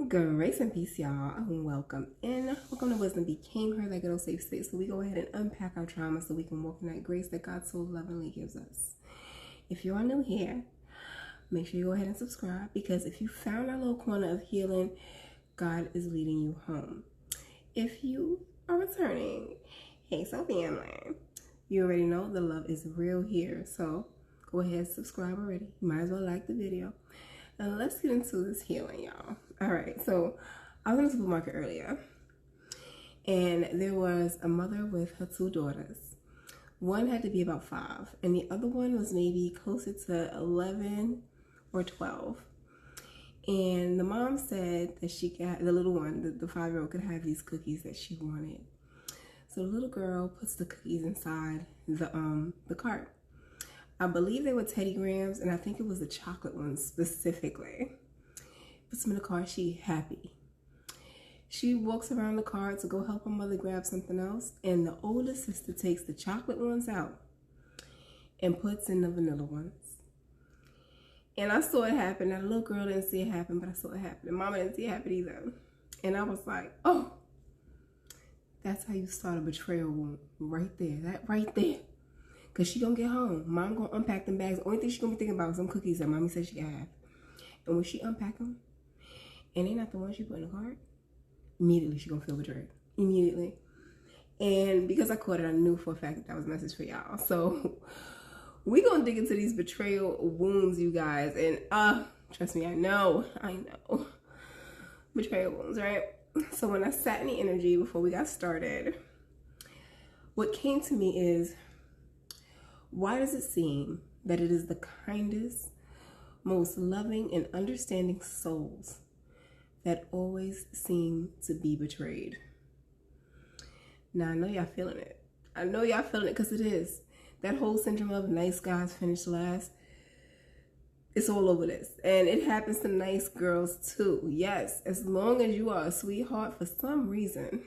Grace and peace, y'all. Welcome in. Welcome to Wisdom Became Her, that good old safe space. So we go ahead and unpack our trauma so we can walk in that grace that God so lovingly gives us. If you are new here, make sure you go ahead and subscribe, because if you found our little corner of healing, God is leading you home. If you are returning, hey, so family, you already know the love is real here. So go ahead and subscribe already. You might as well like the video. Now let's get into this healing, y'all. All right, so I was in the supermarket earlier, and there was a mother with her two daughters. One had to be about 5, and the other one was maybe closer to 11 or 12. And the mom said that she got the little one, the 5-year-old, could have these cookies that she wanted. So the little girl puts the cookies inside the cart. I believe they were Teddy Grahams, and I think it was the chocolate ones specifically. Puts them in the car. She happy. She walks around the car to go help her mother grab something else, and the older sister takes the chocolate ones out and puts in the vanilla ones. And I saw it happen. Now, the little girl didn't see it happen, but I saw it happen. And Mama didn't see it happen either. And I was like, oh, that's how you start a betrayal wound. Right there. That right there. Because she gonna get home. Mom gonna unpack them bags. The only thing she gonna be thinking about is some cookies that Mommy said she could have. And when she unpack them, and they not the ones she put in the cart, immediately she gonna feel betrayed. Immediately. And because I caught it, I knew for a fact that was a message for y'all. So we gonna dig into these betrayal wounds, you guys. And trust me, I know. Betrayal wounds, right? So when I sat in the energy before we got started, what came to me is, why does it seem that it is the kindest, most loving, and understanding souls that always seem to be betrayed? Now, I know y'all feeling it. I know y'all feeling it, because it is. That whole syndrome of nice guys finish last, it's all over this. And it happens to nice girls too. Yes, as long as you are a sweetheart, for some reason,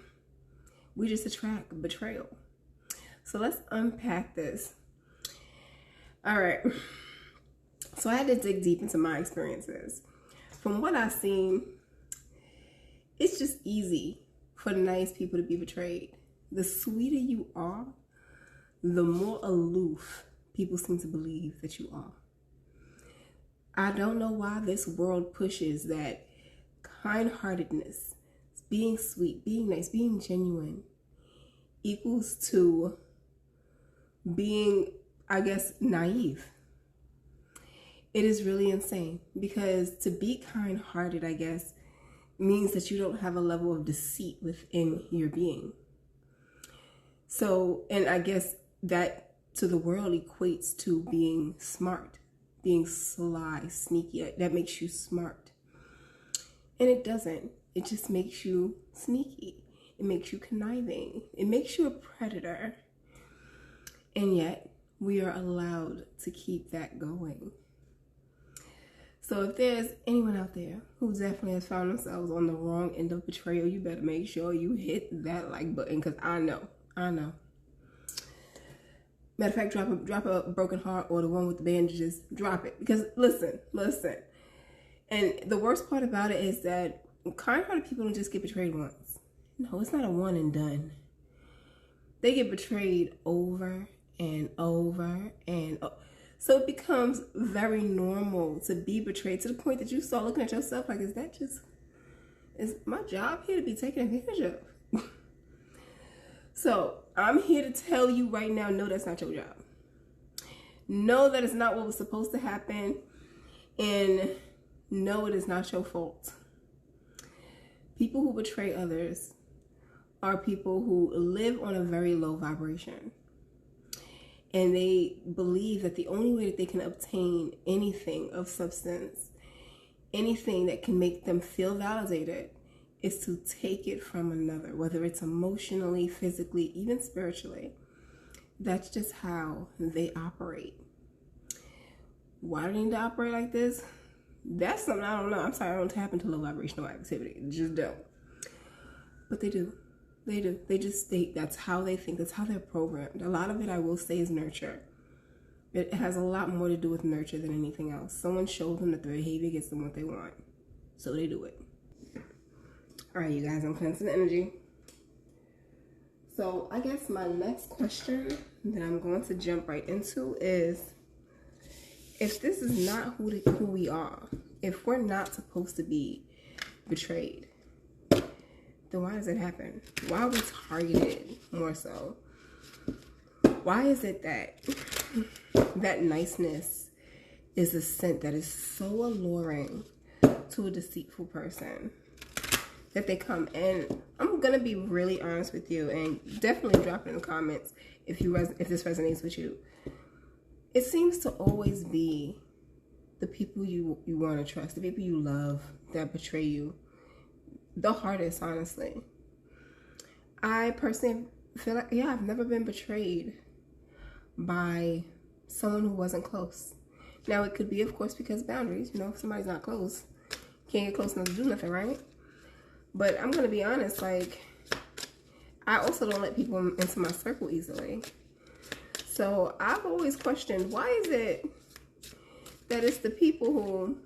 we just attract betrayal. So let's unpack this. All right, so I had to dig deep into my experiences. From what I've seen, it's just easy for nice people to be betrayed. The sweeter you are, the more aloof people seem to believe that you are. I don't know why this world pushes that kind-heartedness, being sweet, being nice, being genuine, equals to being, I guess, naive. It is really insane, because to be kind-hearted, I guess, means that you don't have a level of deceit within your being. So, and I guess that to the world equates to being smart, being sly, sneaky. That makes you smart. And it doesn't. It just makes you sneaky. It makes you conniving. It makes you a predator. And yet, we are allowed to keep that going. So if there's anyone out there who definitely has found themselves on the wrong end of betrayal, you better make sure you hit that like button, because I know. Matter of fact, drop a broken heart, or the one with the bandages. Drop it, because listen. And the worst part about it is that kind-hearted people don't just get betrayed once. No, it's not a one and done. They get betrayed over and over and over. So it becomes very normal to be betrayed, to the point that you start looking at yourself like, is my job here to be taken advantage of? So I'm here to tell you right now, no, that's not your job. No, that is not what was supposed to happen. And no, it is not your fault. People who betray others are people who live on a very low vibration. And they believe that the only way that they can obtain anything of substance, anything that can make them feel validated, is to take it from another, whether it's emotionally, physically, even spiritually. That's just how they operate. Why do they need to operate like this? That's something I don't know. I'm sorry, I don't tap into low vibrational activity. Just don't. But they do. They do. That's how they think. That's how they're programmed. A lot of it, I will say, is nurture. It has a lot more to do with nurture than anything else. Someone showed them that the behavior gets them what they want, so they do it. Alright, you guys, I'm cleansing the energy. So I guess my next question that I'm going to jump right into is, if this is not who we are, if we're not supposed to be betrayed, then why does it happen? Why are we targeted more so? Why is it that that niceness is a scent that is so alluring to a deceitful person that they come? And I'm gonna be really honest with you, and definitely drop it in the comments if this resonates with you. It seems to always be the people you want to trust, the people you love, that betray you the hardest, honestly. I personally feel like, yeah, I've never been betrayed by someone who wasn't close. Now, it could be, of course, because boundaries. You know, if somebody's not close, can't get close enough to do nothing, right? But I'm going to be honest, like, I also don't let people into my circle easily. So I've always questioned, why is it that it's the people who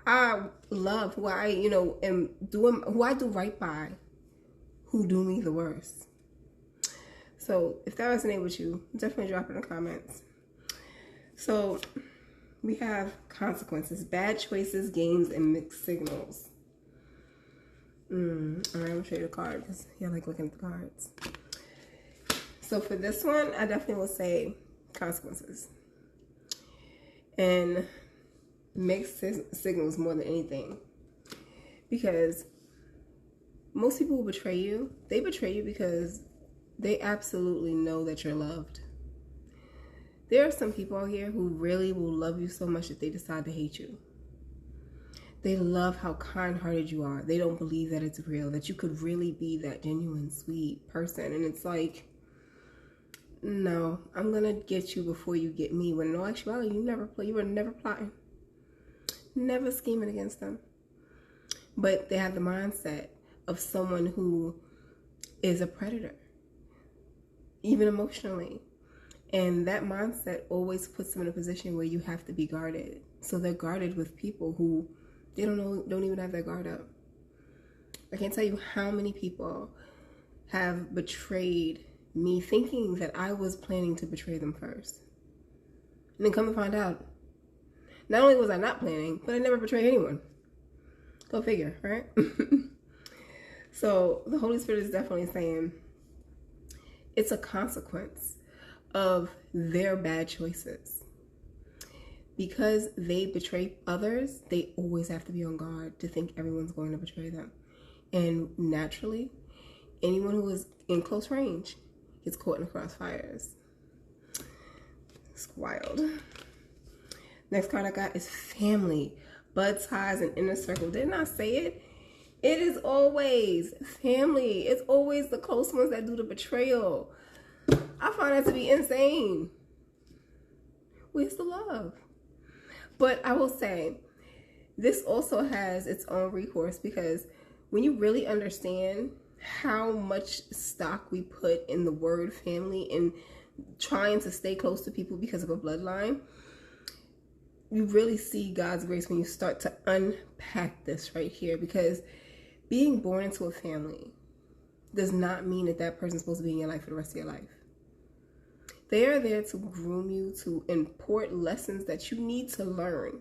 I love, who I, who I do right by, who do me the worst? So if that resonates with you, definitely drop it in the comments. So we have consequences, bad choices, games, and mixed signals. All right, I'm gonna show you the card because you like looking at the cards. So for this one, I definitely will say consequences and mixed signals more than anything, because most people who betray you, they betray you because they absolutely know that you're loved. There are some people out here who really will love you so much that they decide to hate you. They love how kind-hearted you are. They don't believe that it's real, that you could really be that genuine, sweet person. And it's like, no, I'm gonna get you before you get me. When in all actuality, you were never plotting, never scheming against them. But they have the mindset of someone who is a predator, even emotionally. And that mindset always puts them in a position where you have to be guarded. So they're guarded with people who they don't even have their guard up. I can't tell you how many people have betrayed me thinking that I was planning to betray them first. And then come to find out, not only was I not planning, but I never betrayed anyone. Go figure, right? So the Holy Spirit is definitely saying it's a consequence of their bad choices. Because they betray others, they always have to be on guard to think everyone's going to betray them. And naturally, anyone who is in close range gets caught in the crossfires. It's wild. Next card I got is family, blood ties, and inner circle. Didn't I say it? It is always family. It's always the close ones that do the betrayal. I find that to be insane. Where's the love? But I will say, this also has its own recourse, because when you really understand how much stock we put in the word family and trying to stay close to people because of a bloodline, you really see God's grace when you start to unpack this right here. Because being born into a family does not mean that that person's supposed to be in your life for the rest of your life. They are there to groom you, to import lessons that you need to learn.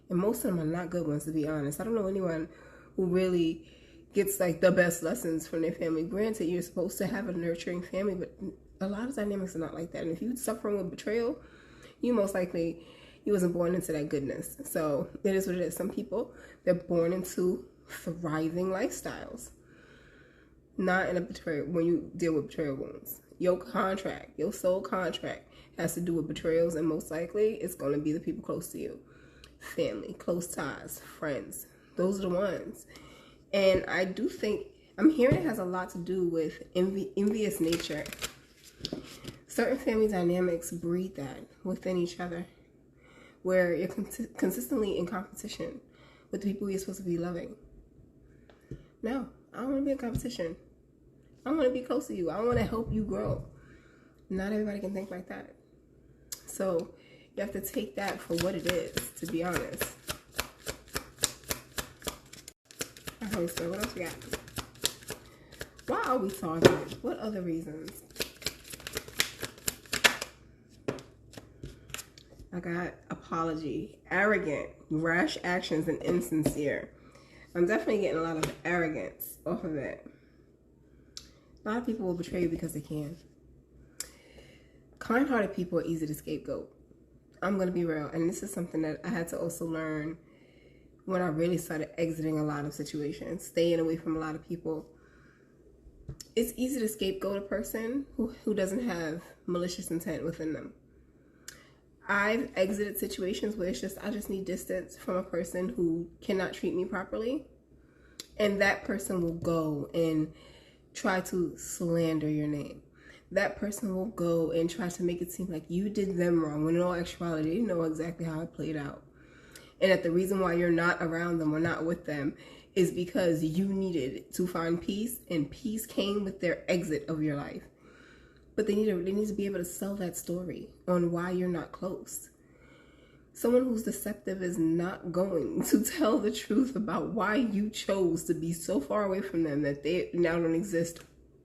And most of them are not good ones, to be honest. I don't know anyone who really gets like the best lessons from their family. Granted, you're supposed to have a nurturing family, but a lot of dynamics are not like that. And if you're suffering with betrayal, you most likely, you wasn't born into that goodness. So it is what it is. Some people, they're born into thriving lifestyles. Not in a betrayal, when you deal with betrayal wounds. Your contract, your soul contract has to do with betrayals, and most likely it's going to be the people close to you. Family, close ties, friends. Those are the ones. And I do think, I'm hearing it has a lot to do with envious nature. Certain family dynamics breed that within each other, where you're consistently in competition with the people you're supposed to be loving. No, I don't want to be in competition. I want to be close to you. I want to help you grow. Not everybody can think like that. So you have to take that for what it is, to be honest. Okay, so what else we got? Why are we targeted? What other reasons? I got apology, arrogant, rash actions, and insincere. I'm definitely getting a lot of arrogance off of it. A lot of people will betray you because they can. Kind-hearted people are easy to scapegoat. I'm going to be real. And this is something that I had to also learn when I really started exiting a lot of situations, staying away from a lot of people. It's easy to scapegoat a person who doesn't have malicious intent within them. I've exited situations where it's just, I just need distance from a person who cannot treat me properly. And that person will go and try to slander your name. That person will go and try to make it seem like you did them wrong, when in all actuality, you know exactly how it played out. And that the reason why you're not around them or not with them is because you needed to find peace, and peace came with their exit of your life. But they need to be able to sell that story on why you're not close. Someone who's deceptive is not going to tell the truth about why you chose to be so far away from them that they now don't exist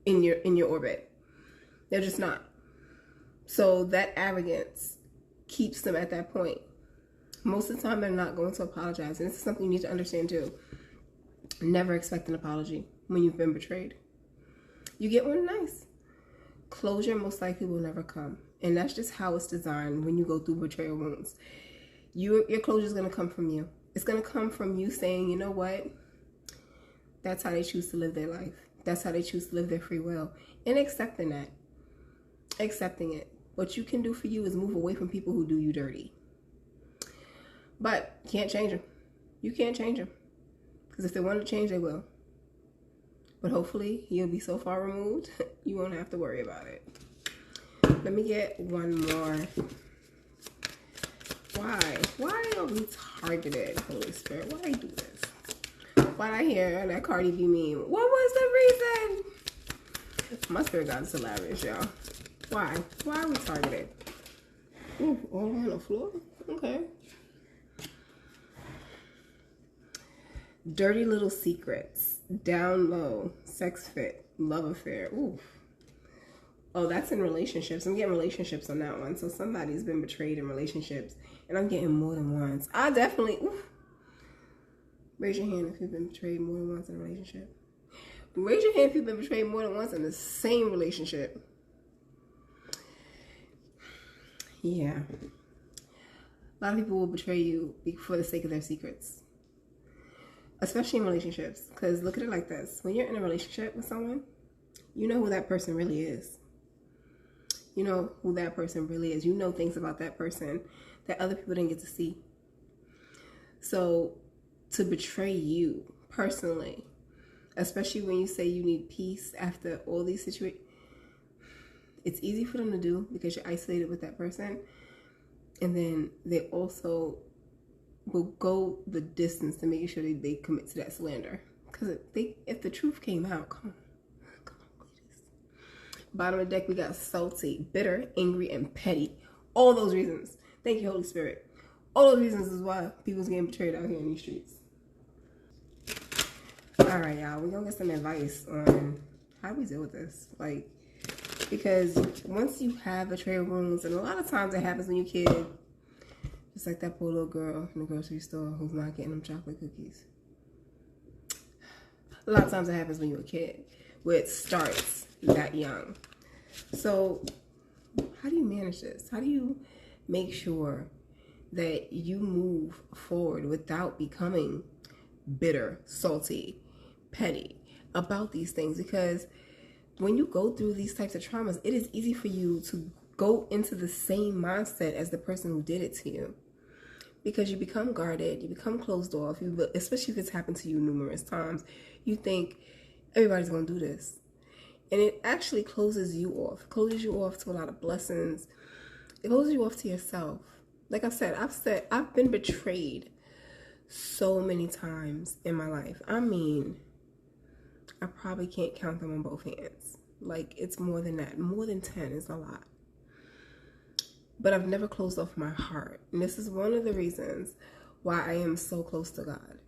in your orbit. They're just not. So that arrogance keeps them at that point. Most of the time, they're not going to apologize. And this is something you need to understand too. Never expect an apology when you've been betrayed. You get one, nice. Closure most likely will never come. And that's just how it's designed when you go through betrayal wounds. Your closure is going to come from you. It's going to come from you saying, you know what? That's how they choose to live their life. That's how they choose to live their free will. And accepting that. Accepting it. What you can do for you is move away from people who do you dirty. But you can't change them. You can't change them. Because if they want to change, they will. But hopefully, you'll be so far removed, you won't have to worry about it. Let me get one more. Why? Why are we targeted, Holy Spirit? Why do you do this? Why did I hear that Cardi B meme? What was the reason? My spirit got hilarious, y'all. Why? Why are we targeted? Ooh, all on the floor? Okay. Dirty little secrets, down low, sex fit, love affair. Ooh. Oh, that's in relationships. I'm getting relationships on that one. So somebody's been betrayed in relationships, and I'm getting more than once. I definitely, ooh. Raise your hand if you've been betrayed more than once in a relationship. Raise your hand if you've been betrayed more than once in the same relationship. Yeah. A lot of people will betray you for the sake of their secrets. Especially in relationships. Because look at it like this. When you're in a relationship with someone, you know who that person really is. You know who that person really is. You know things about that person that other people didn't get to see. So to betray you personally, especially when you say you need peace after all these situations, it's easy for them to do because you're isolated with that person. And then they also will go the distance to make sure they commit to that slander. Because if the truth came out, come on, ladies. Bottom of the deck, we got salty, bitter, angry, and petty. All those reasons. Thank you, Holy Spirit. All those reasons is why people's getting betrayed out here in these streets. All right, y'all. We're going to get some advice on how do we deal with this. Because once you have betrayal wounds, and a lot of times it happens when you're a kid, just like that poor little girl in the grocery store who's not getting them chocolate cookies. A lot of times it happens when you're a kid, where it starts that young. So how do you manage this? How do you make sure that you move forward without becoming bitter, salty, petty about these things? Because when you go through these types of traumas, it is easy for you to go into the same mindset as the person who did it to you. Because you become guarded, you become closed off, especially if it's happened to you numerous times. You think everybody's going to do this. And it actually closes you off. It closes you off to a lot of blessings. It closes you off to yourself. Like I've said, I've been betrayed so many times in my life. I mean, I probably can't count them on both hands. It's more than that. More than 10 is a lot. But I've never closed off my heart. And this is one of the reasons why I am so close to God.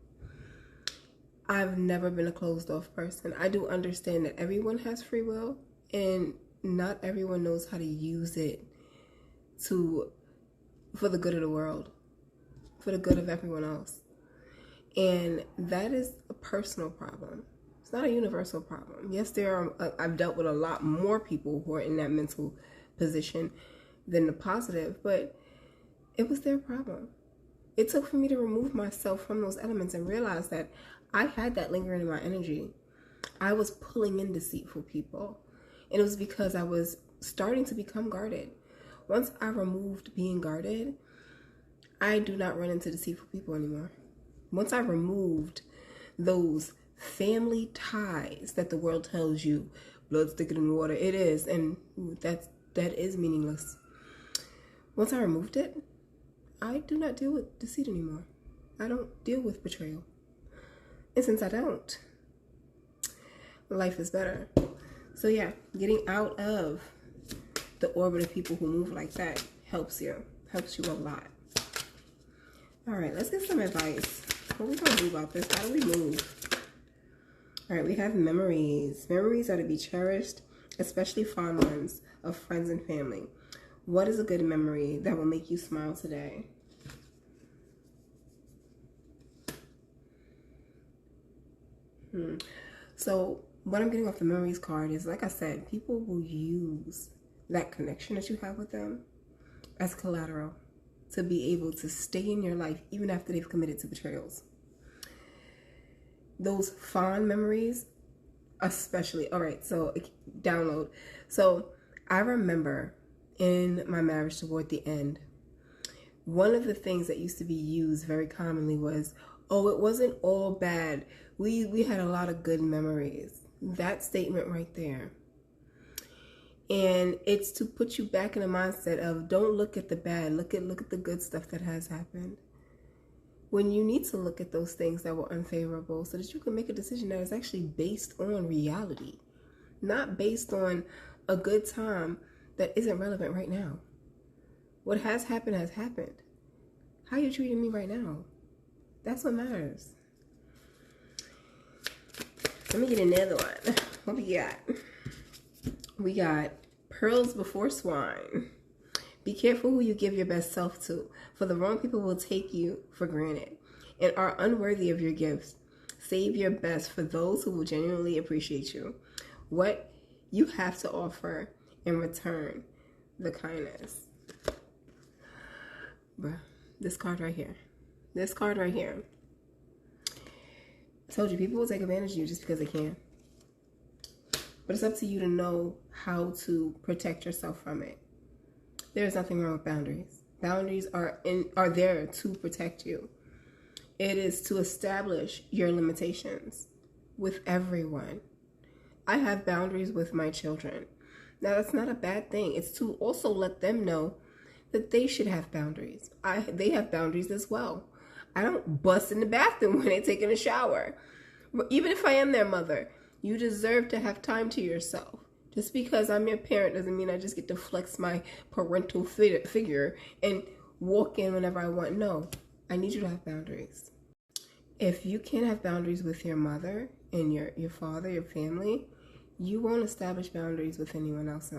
I've never been a closed off person. I do understand that everyone has free will, and not everyone knows how to use it for the good of the world, for the good of everyone else. And that is a personal problem. It's not a universal problem. Yes, I've dealt with a lot more people who are in that mental position than the positive, but it was their problem. It took for me to remove myself from those elements and realize that I had that lingering in my energy. I was pulling in deceitful people. And it was because I was starting to become guarded. Once I removed being guarded, I do not run into deceitful people anymore. Once I removed those family ties that the world tells you, blood's thicker than water, it is, and that is meaningless. Once I removed it, I do not deal with deceit anymore. I don't deal with betrayal. And since I don't, life is better. So yeah, getting out of the orbit of people who move like that helps you a lot. All right, let's get some advice. What are we gonna do about this? How do we move? All right, we have memories. Memories are to be cherished, especially fond ones of friends and family. What is a good memory that will make you smile today? So what I'm getting off the memories card is, like I said, people will use that connection that you have with them as collateral to be able to stay in your life even after they've committed to betrayals. Those fond memories, especially. All right, so download. So I remember in my marriage toward the end, one of the things that used to be used very commonly was, oh, it wasn't all bad. We had a lot of good memories. That statement right there. And it's to put you back in a mindset of, don't look at the bad, look at the good stuff that has happened. When you need to look at those things that were unfavorable so that you can make a decision that is actually based on reality, not based on a good time that isn't relevant right now. What has happened has happened. How you treating me right now? That's what matters. Let me get another one. What we got? We got pearls before swine. Be careful who you give your best self to, for the wrong people will take you for granted and are unworthy of your gifts. Save your best for those who will genuinely appreciate you. What you have to offer in return, the kindness. Bruh, this card right here. This card right here. I told you, people will take advantage of you just because they can. But it's up to you to know how to protect yourself from it. There's nothing wrong with boundaries. Boundaries are there to protect you. It is to establish your limitations with everyone. I have boundaries with my children. Now, that's not a bad thing. It's to also let them know that they should have boundaries. They have boundaries as well. I don't bust in the bathroom when they're taking a shower. Even if I am their mother, you deserve to have time to yourself. Just because I'm your parent doesn't mean I just get to flex my parental figure and walk in whenever I want. No, I need you to have boundaries. If you can't have boundaries with your mother and your father, your family, you won't establish boundaries with anyone else.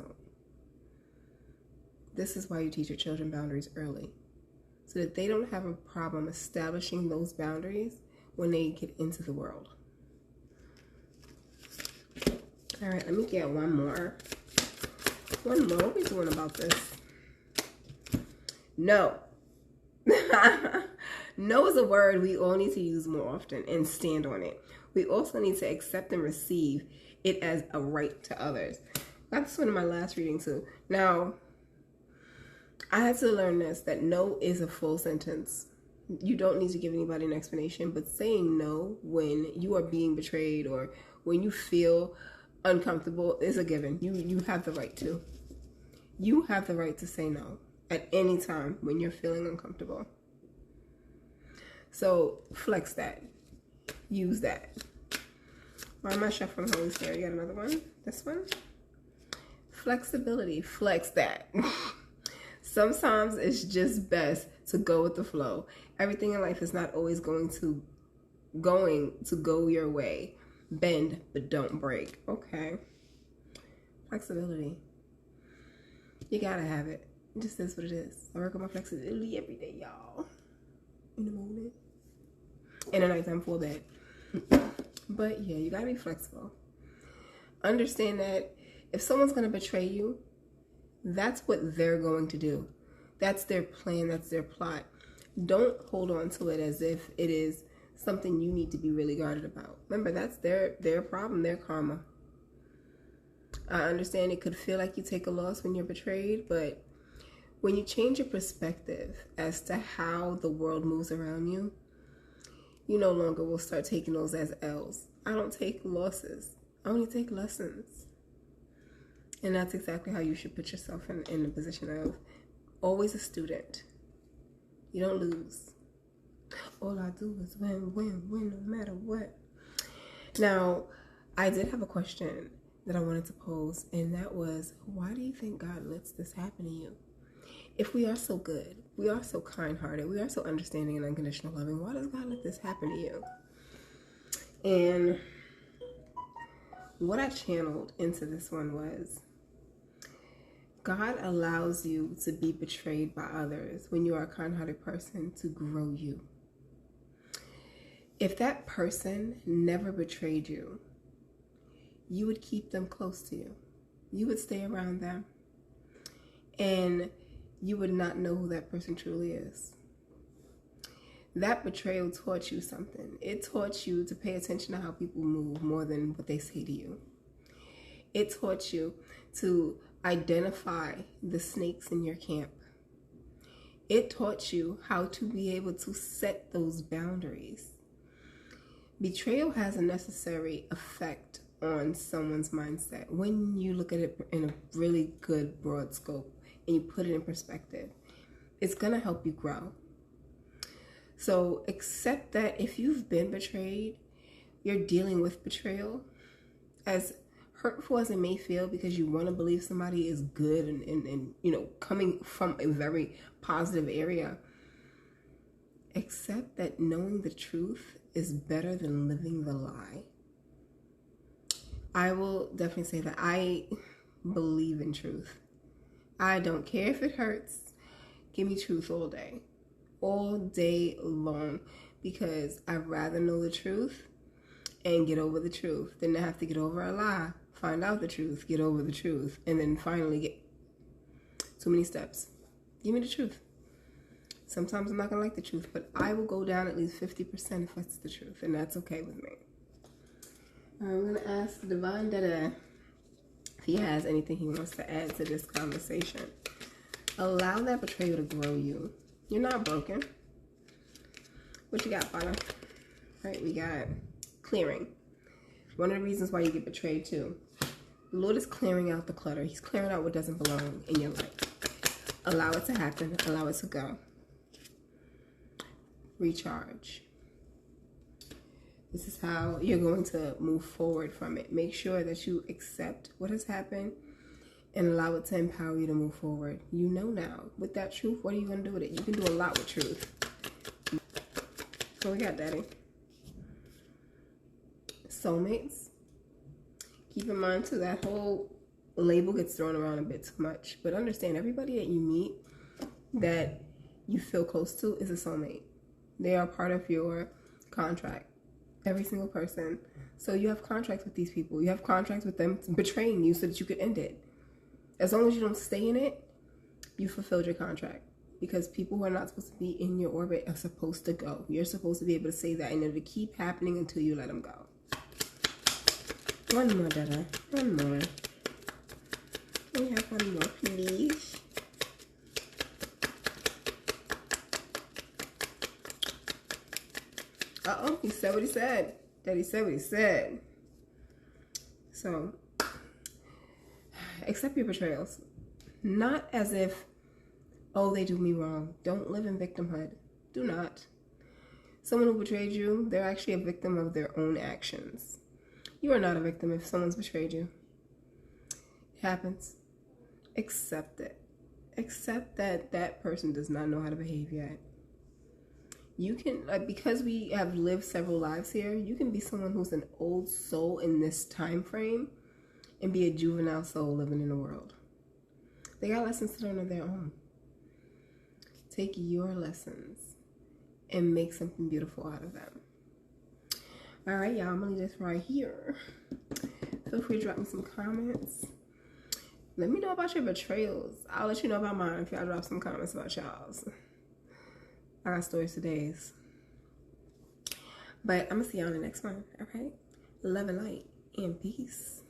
This is why you teach your children boundaries early, so that they don't have a problem establishing those boundaries when they get into the world. All right, let me get one more. One more. What are we doing about this? No. No is a word we all need to use more often and stand on it. We also need to accept and receive it as a right to others. Got this one in my last reading too. Now, I had to learn this, that no is a full sentence. You don't need to give anybody an explanation, but saying no when you are being betrayed or when you feel uncomfortable is a given. You have the right to. You have the right to say no at any time when you're feeling uncomfortable. So flex that. Use that. Why am I shuffling Holy Spirit? You got another one? This one? Flexibility. Flex that. Sometimes it's just best to go with the flow. Everything in life is not always going to going to go your way. Bend, but don't break. Okay. Flexibility. You gotta have it. It just is what it is. I work on my flexibility every day, y'all. In the morning. And at nighttime for bed. But yeah, you gotta be flexible. Understand that if someone's gonna betray you, that's what they're going to do. That's their plan, that's their plot. Don't hold on to it as if it is something you need to be really guarded about. Remember, that's their problem, their karma. I understand it could feel like you take a loss when you're betrayed, but when you change your perspective as to how the world moves around you, you no longer will start taking those as L's. I don't take losses. I only take lessons. And that's exactly how you should put yourself in the position of always a student. You don't lose. All I do is win, no matter what. Now, I did have a question that I wanted to pose, and that was, why do you think God lets this happen to you? If we are so good, we are so kind-hearted, we are so understanding and unconditional loving, why does God let this happen to you? And what I channeled into this one was, God allows you to be betrayed by others when you are a kind-hearted person to grow you. If that person never betrayed you, you would keep them close to you. You would stay around them. And you would not know who that person truly is. That betrayal taught you something. It taught you to pay attention to how people move more than what they say to you. It taught you to identify the snakes in your camp. It taught you how to be able to set those boundaries. Betrayal has a necessary effect on someone's mindset when you look at it in a really good broad scope and you put it in perspective. It's going to help you grow. So accept that if you've been betrayed, you're dealing with betrayal. As hurtful as it may feel, because you want to believe somebody is good and you know, coming from a very positive area, accept that knowing the truth is better than living the lie. I will definitely say that I believe in truth. I don't care if it hurts. Give me truth all day long, because I'd rather know the truth and get over the truth than to have to get over a lie, find out the truth, get over the truth, and then finally get too many steps. Give me the truth. Sometimes I'm not going to like the truth, but I will go down at least 50% if it's the truth, and that's okay with me. I'm going to ask Divine Dada if he has anything he wants to add to this conversation. Allow that betrayal to grow you. You're not broken. What you got, Father? All right, we got clearing. One of the reasons why you get betrayed too. The Lord is clearing out the clutter. He's clearing out what doesn't belong in your life. Allow it to happen. Allow it to go. Recharge. This is how you're going to move forward from it. Make sure that you accept what has happened and allow it to empower you to move forward. You know now. With that truth, what are you going to do with it? You can do a lot with truth. So we got Daddy. Soulmates. Keep in mind too, that whole label gets thrown around a bit too much. But understand, everybody that you meet that you feel close to is a soulmate. They are part of your contract. Every single person. So you have contracts with these people. You have contracts with them betraying you so that you could end it. As long as you don't stay in it, you fulfilled your contract. Because people who are not supposed to be in your orbit are supposed to go. You're supposed to be able to say that, and it'll keep happening until you let them go. One more, Dada. One more. Can we have one more, please? Uh-oh, he said what he said. Daddy said what he said. So, accept your betrayals. Not as if, oh, they do me wrong. Don't live in victimhood. Do not. Someone who betrayed you, they're actually a victim of their own actions. You are not a victim if someone's betrayed you. It happens. Accept it. Accept that that person does not know how to behave yet. You can, like, because we have lived several lives here, you can be someone who's an old soul in this time frame and be a juvenile soul living in the world. They got lessons to learn of their own. Take your lessons and make something beautiful out of them. All right, y'all, I'm gonna leave this right here. Feel free to drop me some comments. Let me know about your betrayals. I'll let you know about mine if y'all drop some comments about y'all's. I got stories for days. But I'm gonna see y'all in the next one. All right, love and light and peace.